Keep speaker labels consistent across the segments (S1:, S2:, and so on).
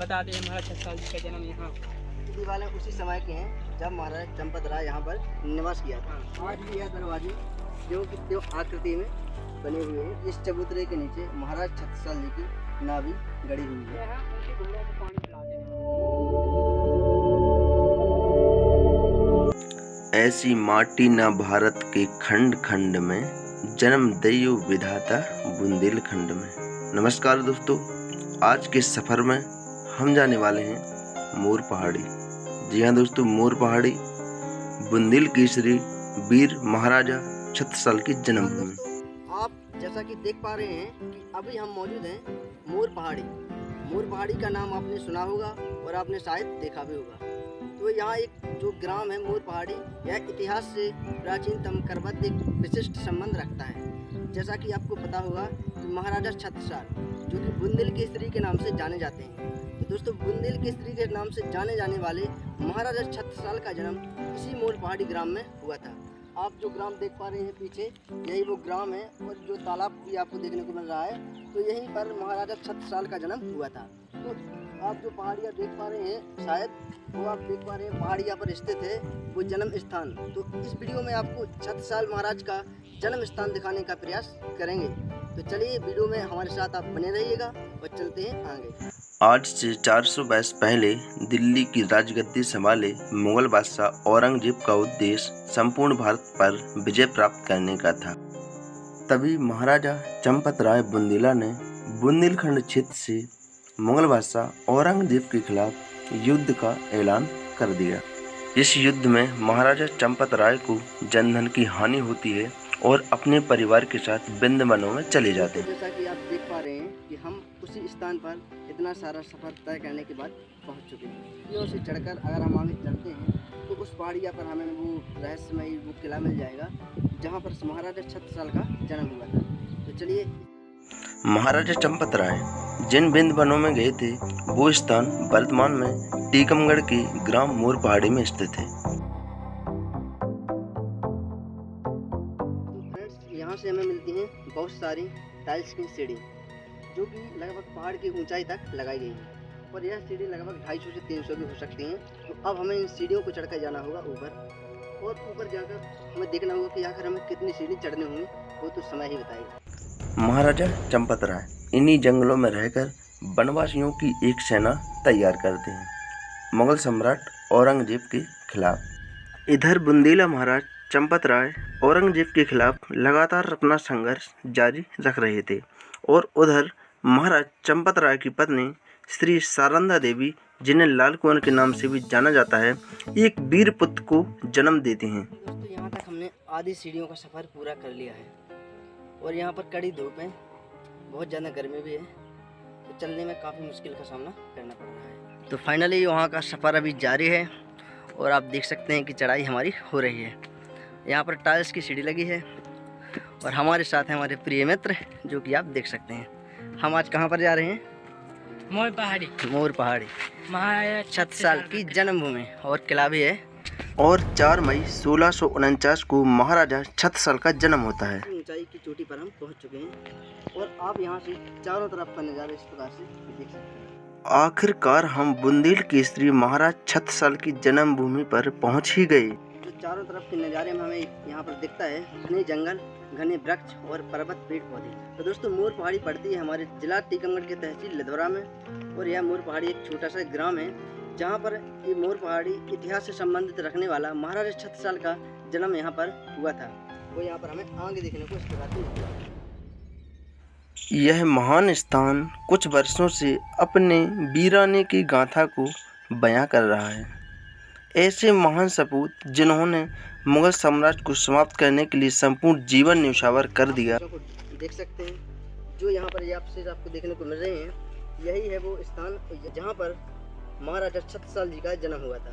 S1: बताते हैं महाराज छत्रसाल जी का जन्म यहाँ
S2: दीवारें उसी समय के हैं जब महाराज चंपत राय यहाँ पर निवास किया था। आज भी यह दरवाजे त्यों की त्यों आकृति में बने हुए हैं। इस चबूतरे के नीचे महाराज छत्रसाल जी की नाभि गड़ी हुई है।
S1: उनके घोड़ों को पानी पिलाते हैं।
S3: ऐसी माटी न भारत के खंड खंड में, जन्म दइयो विधाता बुंदेलखंड में। नमस्कार दोस्तों, आज के सफ़र में हम जाने वाले हैं मोर पहाड़ी। जी हाँ दोस्तों, मोर पहाड़ी बुंदेल केसरी वीर महाराजा छत्रसाल की जन्मभूमि।
S2: आप जैसा कि देख पा रहे हैं कि अभी हम मौजूद हैं मोर पहाड़ी। मोर पहाड़ी का नाम आपने सुना होगा और आपने शायद देखा भी होगा। तो यहाँ एक जो ग्राम है मोर पहाड़ी, यह इतिहास से प्राचीनतम करबद्ध एक विशिष्ट संबंध रखता है। जैसा कि आपको पता होगा कि महाराजा छत्रसाल जो कि बुंदेल केसरी के नाम से जाने जाते हैं। तो दोस्तों, बुंदेल केसरी के नाम से जाने जाने वाले महाराजा छत्रसाल का जन्म इसी मोर पहाड़ी ग्राम में हुआ था। आप जो ग्राम देख पा रहे हैं पीछे, यही वो ग्राम है और जो तालाब भी आपको देखने को मिल रहा है, तो यहीं पर महाराजा छत्रसाल का जन्म हुआ था। तो आप जो पहाड़ियाँ देख पा रहे हैं, शायद वो आप देख पा रहे हैं पहाड़ियाँ पर स्थित है वो जन्म स्थान। तो इस वीडियो में आपको छत्रसाल महाराज का जन्म स्थान दिखाने का प्रयास करेंगे। तो चलिए वीडियो में हमारे साथ आप बने रहिएगा और चलते हैं आगे।
S3: आज से 400 वर्ष पहले दिल्ली की राजगद्दी संभाले मुगल बादशाह औरंगजेब का उद्देश्य संपूर्ण भारत पर विजय प्राप्त करने का था। तभी महाराजा चंपत राय बुंदेला ने बुंदेलखंड क्षेत्र से मुगल बादशाह औरंगजेब के खिलाफ युद्ध का ऐलान कर दिया। इस युद्ध में महाराजा चंपत राय को जनधन की हानि होती है और अपने परिवार के साथ विंध्य वनों में चले जाते हैं।
S2: जैसा कि आप देख पा रहे हैं कि हम उसी स्थान पर इतना सारा सफर तय करने के बाद पहुंच चुके हैं। सीढ़ियों से चढ़कर अगर हम आगे चलते हैं तो उस पहाड़िया पर हमें वो रहस्यमयी वो किला मिल जाएगा जहां पर महाराजा छत्रसाल का जन्म हुआ था। तो चलिए।
S3: महाराजा चंपत राय जिन विंध्य वनों में गए थे वो स्थान वर्तमान में टीकमगढ़ के ग्राम मोर पहाड़ी में स्थित है।
S2: यहाँ से हमें मिलती हैं बहुत सारी टाइल्स की सीढ़ी जो कि लगभग पहाड़ की ऊंचाई तक लगाई गई है और यह सीढ़ी लगभग 250 से 300 भी हो सकती हैं। तो अब हमें इन सीढ़ियों को चढ़कर जाना होगा ऊपर, और ऊपर जाकर हमें देखना होगा कि आखिर हमें कितनी सीढ़ी चढ़नी होंगी, वो तो समय ही बताएगा।
S3: महाराजा चंपत राय इन्हीं जंगलों में रहकर वनवासियों की एक सेना तैयार करते हैं मुगल सम्राट औरंगजेब के खिलाफ। इधर बुंदेला महाराज चंपत राय औरंगजेब के खिलाफ लगातार अपना संघर्ष जारी रख रहे थे और उधर महाराज चंपत राय की पत्नी श्री सारंदा देवी, जिन्हें लाल कुंवर के नाम से भी जाना जाता है, एक वीर पुत्र को जन्म देते हैं।
S2: दोस्तों, यहाँ तक हमने आधी सीढ़ियों का सफ़र पूरा कर लिया है और यहाँ पर कड़ी धूप है, बहुत ज़्यादा गर्मी भी है, तो चलने में काफ़ी मुश्किल का सामना करना पड़ रहा है। तो फाइनली वहाँ का सफ़र अभी जारी है और आप देख सकते हैं कि चढ़ाई हमारी हो रही है। यहाँ पर टाइल्स की सीढ़ी लगी है और हमारे साथ हैं हमारे प्रिय मित्र, जो कि आप देख सकते हैं। हम आज कहाँ पर जा रहे हैं?
S1: मोर पहाड़ी।
S2: मोर पहाड़ी
S1: महाराजा
S2: छत्रसाल की जन्मभूमि और किला भी है।
S3: और 4 मई 1649 को महाराजा छत्रसाल का जन्म होता है।
S2: ऊंचाई की चोटी पर हम पहुंच चुके हैं और आप यहाँ से चारों तरफ का नज़ारा इस प्रकार से देख सकते हैं।
S3: आखिरकार हम बुंदेल केसरी महाराज छत्रसाल की जन्मभूमि पर पहुंच ही गए।
S2: जो चारों तरफ के नज़ारे में हमें यहाँ पर दिखता है, घने जंगल, घने वृक्ष और पर्वत, पेड़ पौधे। तो दोस्तों, मोर पहाड़ी पड़ती है हमारे जिला टीकमगढ़ के तहसील लिधौरा में और यह मोर पहाड़ी एक छोटा सा ग्राम है जहाँ पर ये मोर पहाड़ी इतिहास से संबंधित रखने वाला महाराजा छत्रसाल का जन्म यहाँ पर हुआ था। वो यहाँ पर हमें आगे देखने को इस प्रकार से मिलता है।
S3: यह महान स्थान कुछ वर्षों से अपने वीराने की गाथा को बयां कर रहा है। ऐसे महान सपूत जिन्होंने मुगल साम्राज्य को समाप्त करने के लिए संपूर्ण जीवन न्यौछावर कर दिया।
S2: देख सकते हैं जो यहाँ पर ये आपको देखने को मिल रहे हैं, यही है वो स्थान जहाँ पर महाराजा छत्रसाल जी का जन्म हुआ था।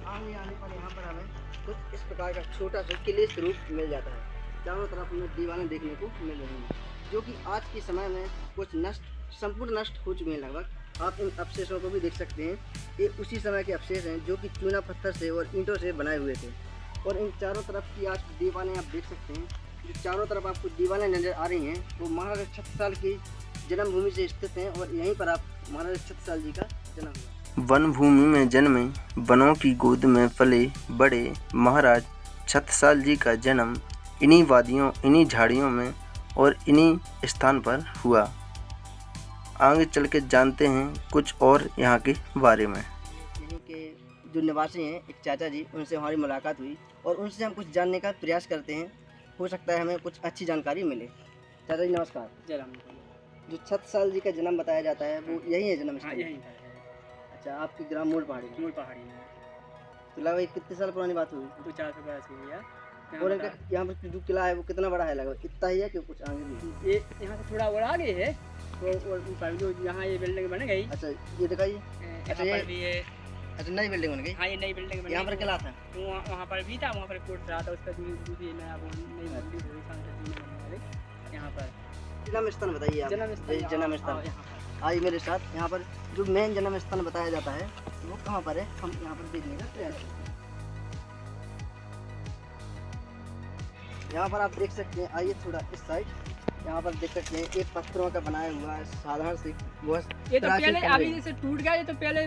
S2: आगे आने पर यहाँ पर हमें कुछ इस प्रकार का छोटा सा किले स्वरूप मिल जाता है। चारों तरफ हमें दीवारें देखने को मिल रही हैं जो कि आज के समय में कुछ संपूर्ण नष्ट हो चुके हैं लगभग। आप इन अवशेषों को भी देख सकते हैं, ये उसी समय के अवशेष हैं जो कि चूना पत्थर से और ईंटों से बनाए हुए थे। और इन चारों तरफ की आज दीवारें आप देख सकते हैं, जो चारों तरफ आपको दीवारें नजर आ रही हैं वो महाराजा छत्रसाल की जन्मभूमि से स्थित हैं और यहीं पर आप महाराजा छत्रसाल जी का जन्म हुआ।
S3: वन भूमि में जन्मे, वनों की गोद में पले बड़े महाराज छत्रसाल जी का जन्म इन्हीं वादियों, इन्हीं झाड़ियों में और इन्हीं स्थान पर हुआ। आगे चल के जानते हैं कुछ और यहाँ के बारे में।
S2: यहीं के जो निवासी हैं एक चाचा जी, उनसे हमारी मुलाकात हुई और उनसे हम कुछ जानने का प्रयास करते हैं। हो सकता है हमें कुछ अच्छी जानकारी मिले। चाचा जी नमस्कार।
S1: जय राम।
S2: जो छत्रसाल जी का जन्म बताया जाता है वो यही है जन्म
S1: हाँ
S2: स्थल?
S1: यहीं पर है।
S2: अच्छा, आपकी ग्राम मूल पहाड़ी में।
S1: मूल पहाड़ी में
S2: तो लगभग कितने साल पुरानी बात हुई?
S1: 200-400 बरस हुई है।
S2: और इनका यहाँ पर जो किला है वो कितना बड़ा है? लगभग इतना ही है कि कुछ आगे भी?
S1: ये यहाँ से थोड़ा और आगे है तो और ऊपर जो यहाँ ये बिल्डिंग बन गई।
S2: अच्छा, ये दिखाइए।
S1: यहाँ
S2: ये-
S1: पर भी है।
S2: अच्छा, नई बिल्डिंग बन गई।
S1: हाँ, ये नई बिल्डिंग बन
S2: यहाँ पर
S1: गई।
S2: किला था?
S1: वहाँ पर भी था, वहाँ पर कोर्ट रहा था, उसका दूसरी नया वो नई मंदिर हुई सांसद जी ने बनने वाले। यहाँ पर
S2: जन्म स्थान बताइए आप।
S1: जन्म स्थल
S2: जन्म
S1: हाँ,
S2: स्थान
S1: यहाँ पर।
S2: आइए मेरे साथ। यहाँ पर जो मेन जन्म स्थान बताया जाता है वो कहाँ पर है, हम यहाँ पर देखने का प्रयास करते हैं। यहाँ पर आप देख सकते हैं, आइए थोड़ा इस साइड। यहाँ पर देख सकते हैं एक पत्थरों का बनाया हुआ है साधारण सी वो
S1: ये तो
S2: प्राचीन
S1: पहले
S2: कमरे।
S1: अभी जैसे टूट गया, ये तो पहले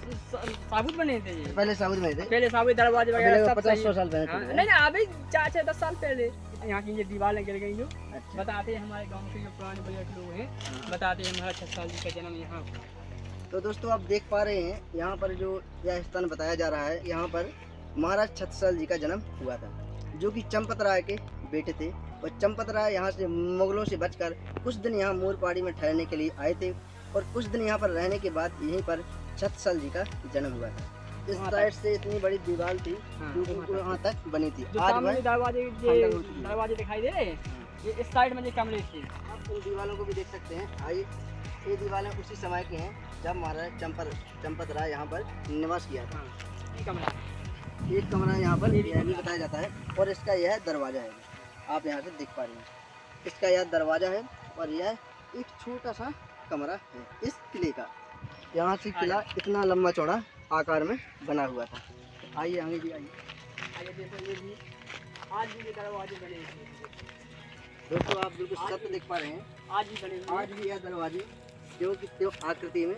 S1: साबुत बने थे ये।
S2: पहले साबुत में थे।
S1: पहले साबुत दरवाजे वगैरह सब
S2: 50-100 साल
S1: हाँ,
S2: पहले।
S1: नहीं नहीं अभी 4-6-10 साल पहले यहाँ की ये दीवारें गिर गई जो
S2: अच्छा,
S1: बताते हैं हमारे गांव के जो पुराने बुजुर्ग लोग हैं, बताते हैं महाराज छत्रसाल जी का जन्म यहाँ हुआ।
S2: तो दोस्तों आप देख पा रहे हैं यहाँ पर जो यह स्थान बताया जा रहा है, यहाँ पर महाराज छत्रसाल जी का जन्म हुआ था, जो कि चंपत राय के बेटे थे। और चंपत राय यहाँ से मुगलों से बचकर कुछ दिन यहाँ मोर पहाड़ी में ठहरने के लिए आए थे और कुछ दिन यहाँ पर रहने के बाद यहीं पर छत्रसाल जी का जन्म हुआ था। इस
S1: वहाँ
S2: साइड से इतनी बड़ी दीवार थी
S1: हाँ,
S2: जो कि वहाँ तक बनी थी।
S1: जो
S2: आज
S1: सामने
S2: वह
S1: दरवाजे
S2: खंडर हो चुकी है।
S1: दरवाजे दिखाई दे रहे हैं, ये इस साइड में ये कमरे थे।
S2: आप इन दीवारों को भी देख सकते हैं। आइए, ये दीवारें उसी समय की हैं जब महाराज चंपत राय यहाँ पर निवास किया था।
S1: हाँ, ये कमरा है।
S2: एक कमरा यहाँ पर यह भी बताया जाता है और इसका यह दरवाजा है, आप यहाँ से देख पा रहे हैं। इसका यह दरवाजा है और यह एक छोटा सा कमरा है इस किले का। यहाँ से किला इतना लंबा चौड़ा आकार में बना हुआ था। आइए आगे भी आइए।
S1: आइए देखो, ये भी आज भी ये दरवाजे बने हैं।
S2: दोस्तों आप बिल्कुल सत्य देख पा रहे हैं,
S1: आज भी बने हुए
S2: आज भी यह दरवाजे जो कि त्यों आकृति में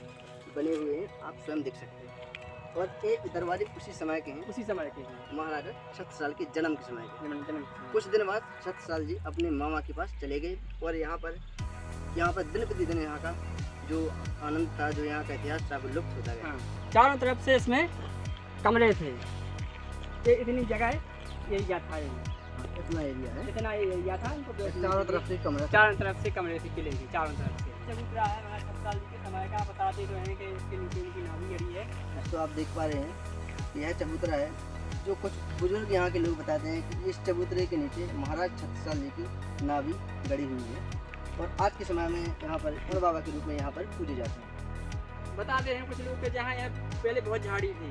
S2: बने हुए हैं, आप स्वयं देख सकते हैं। और ये दरवाजे उसी समय के हैं,
S1: उसी समय के हैं।
S2: महाराजा छत्रसाल के जन्म के समय के।
S1: जन्म
S2: कुछ दिन बाद छत्रसाल जी अपने मामा के पास चले गए और यहाँ पर दिन प्रतिदिन यहाँ का जो आनंद था, जो यहाँ का इतिहास था, वो लुप्त होता गया।
S1: हाँ, चारों तरफ से इसमें कमरे थे। ये इतनी जगह है, ये एरिया था, ये
S2: इतना एरिया है,
S1: इतना एरिया था इनको बैठने
S2: चारों
S1: के
S2: तरफ
S1: लिए।
S2: से कमरा था।
S1: चारों तरफ से कमरे थे किले के, चारों तरफ से। चबूतरा है महाराज छत्रसाल जी के समय का, बताते तो हैं कि इसके नीचे उनकी नावी गड़ी है।
S2: तो आप देख पा रहे हैं कि यह चबूतरा है, जो कुछ बुजुर्ग यहाँ के लोग बताते हैं कि इस चबूतरे के नीचे महाराज छत्रसाल जी की नावी गड़ी हुई है और आज के समय में यहाँ पर उन बाबा के रूप में यहाँ पर पूजे जाते हैं।
S1: बताते हैं कुछ लोग के जहाँ यहाँ पहले बहुत झाड़ी थी,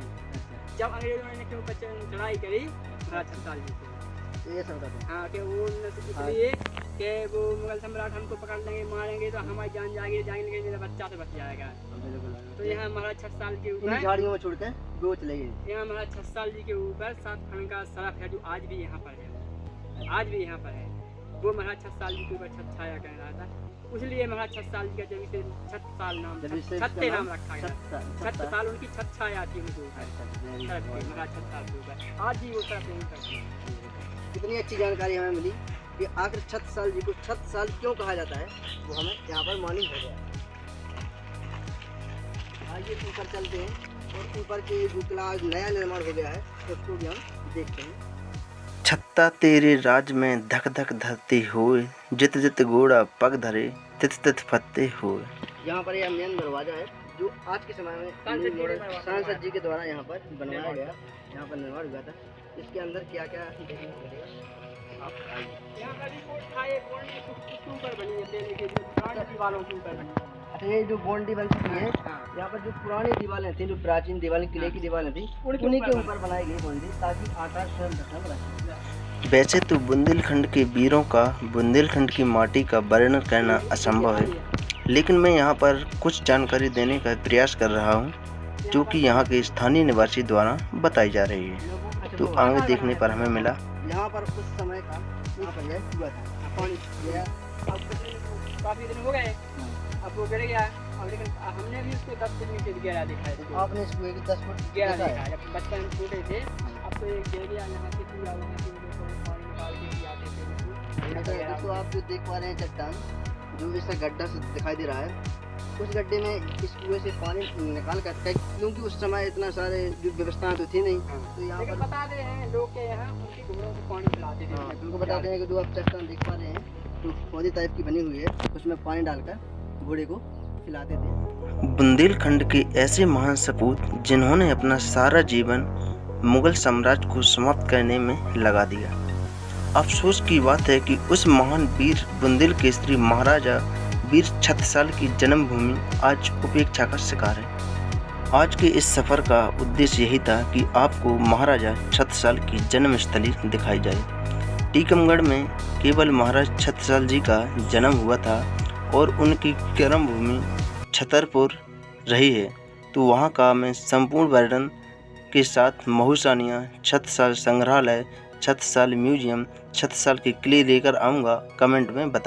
S1: जब अंग्रेजों ने क्यों चढ़ाई करी महाराज छत्रसाल जी से।
S2: ये सब बताते हैं।
S1: हाँ, कि वो इसलिए कि वो मुगल सम्राट हमको पकड़ लेंगे, मारेंगे तो हमारी जान जाएंगे, मेरा बच्चा तो बच जाएगा। तो यहाँ महाराज छत्रसाल के
S2: इन
S1: ऊपर,
S2: झाड़ियों में छोड़कर वो चले गए।
S1: यहाँ महाराज छत्रसाल जी के ऊपर 7 खंड का सरफ है, जो आज भी यहाँ पर है, आज भी यहाँ पर है। वो महाराज छत्रसाल जी के ऊपर छत छाया कर रहा था, इसलिए महाराज छत्रसाल जी का जब इसे छत्रसाल नाम, छत्ते नाम रखा गया। छत्रसाल उनकी छत छाया थी उनके ऊपर, सरफ की, महाराज छत्रसाल के ऊपर। आज भी वो सरफ यहीं करते हैं।
S2: कितनी अच्छी जानकारी हमें मिली कि आखिर छत्रसाल जी को छत्रसाल क्यों कहा जाता है, वो हमें यहाँ पर मालूम हो गया। आइए ऊपर चलते हैं और ऊपर के जो किला नया निर्माण हो गया है उसको भी हम देखते हैं।
S3: छत्ता तेरे राज में धक धक धरती होए, जित जित घोड़ा पग धरे तित तित फत्ते होए।
S2: यहाँ पर यह मेन दरवाजा है जो आज के समय में सांसद जी के द्वारा यहाँ पर बनवाया गया, यहाँ पर निर्माण हुआ था। इसके अंदर क्या क्या देखने को मिलेगा आप आइए।
S1: यहाँ का भी कोट था, ये गोल्ड के ऊपर बनी है, पहले के जो पुरानी दीवारों के ऊपर बनी है।
S2: अच्छा, ये जो बाउंड्री बन चुकी है,
S1: हाँ।
S2: यहाँ पर जो पुरानी दीवारें थी, जो प्राचीन दीवारें, किले की दीवारें थी, उन्हीं के ऊपर बनाई गई बाउंड्री, ताकि आकार स्वयं दर्शन रहे।
S3: वैसे तो बुंदेलखंड के वीरों का बुंदेलखंड की माटी का वर्णन करना असंभव है, लेकिन मैं यहाँ पर कुछ जानकारी देने का प्रयास कर रहा हूँ जो कि यहाँ के स्थानीय निवासी द्वारा बताई जा रही है। तो आगे देखने पर हमें मिला
S2: यहाँ पर उस समय का यहाँ पर यह हुआ था।
S1: पानी
S2: यह
S1: अब काफ़ी दिन हो गए, अब वो गिर गया। अब लेकिन हमने भी उसको 10 फुट नीचे गिरा देखा है।
S2: आपने इस कुएं को 10 फुट
S1: गिरा
S2: देखा
S1: देखा
S2: है?
S1: है, जब बचपन में छोटे थे। अब तो ये गिर गया यहाँ से पूरा, वहाँ से वो लोग पानी निकाल के भी आते थे उसको।
S2: दोस्तों आप जो देख पा रहे हैं चट्टान, जो ऐसा गड्ढा से दिखाई दे रहा है, उस गड्ढे में इस कुएं से पानी निकाल कर, क्योंकि उस समय इतना सारे जो व्यवस्थाएं तो थी नहीं, तो यहाँ
S1: लेकिन
S2: पर
S1: बताते हैं लोग के यहाँ उनकी घोड़ों को पानी पिलाते थे।
S2: उनको बताते हैं कि जो आप चट्टान देख पा रहे हैं, तो पौधे टाइप की बनी हुई है, उसमें पानी डालकर घोड़े को खिलाते थे।
S3: बुंदेलखंड के ऐसे महान सपूत जिन्होंने अपना सारा जीवन मुगल साम्राज्य को समाप्त करने में लगा दिया। अफसोस की बात है कि उस महान वीर बुंदेल केसरी महाराजा वीर छत्रसाल की जन्मभूमि आज उपेक्षा का शिकार है। आज के इस सफ़र का उद्देश्य यही था कि आपको महाराजा छत्रसाल की जन्मस्थली दिखाई जाए। टीकमगढ़ में केवल महाराज छत्रसाल जी का जन्म हुआ था और उनकी कर्मभूमि छतरपुर रही है, तो वहाँ का मैं संपूर्ण वर्णन के साथ महूसानियाँ, छत्रसाल संग्रहालय, छत्रसाल म्यूजियम, छत्रसाल के किले लेकर आऊँगा। कमेंट में बताएं।